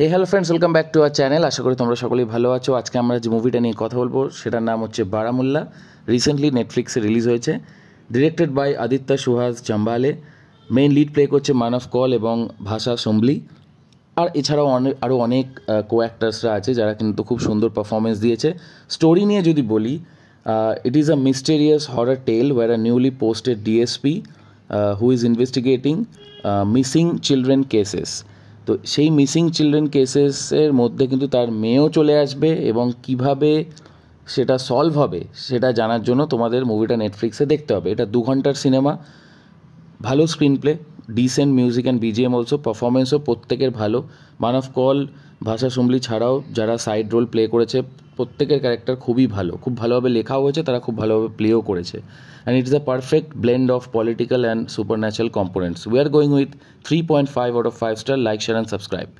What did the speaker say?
Hey hello friends, welcome back to our channel. আশা করি তোমরা সকলেই ভালো আছো। আজকে আমরা যে মুভিটা নিয়ে কথা বলবো সেটার নাম হচ্ছে বারামুল্লা। রিসেন্টলি নেটফ্লিক্সে রিলিজ হয়েছে। Directed by Aditya Suhas Jambhale. Main lead play করছে মানব কল এবং ভাষা সম্বলি। আর এছাড়াও আরও অনেক কো অ্যাক্টার্সরা আছে যারা কিন্তু খুব সুন্দর পারফরমেন্স দিয়েছে। স্টোরি নিয়ে যদি বলি, it is a mysterious horror tale where a newly posted DSP who is investigating missing children cases. তো সেই মিসিং চিলড্রেন কেসেসের মধ্যে কিন্তু তার মেয়েও চলে আসবে এবং কিভাবে সেটা সলভ হবে সেটা জানার জন্য তোমাদের মুভিটা নেটফ্লিক্সে দেখতে হবে। এটা 2 ঘন্টার সিনেমা, ভালো screenplay, decent music and BGM also, পারফরমেন্সও প্রত্যেকের ভালো। মানব কল, ভাষা সম্বলি ছাড়াও যারা সাইড রোল প্লে করেছে প্রত্যেকের ক্যারেক্টার খুবই ভালো, খুব ভালোভাবে লেখাও হয়েছে, তারা খুব ভালোভাবে প্লেও করেছে। And it is a perfect blend of political and super natural components. We are going with 3.5 out of 5 star. Like, share and subscribe.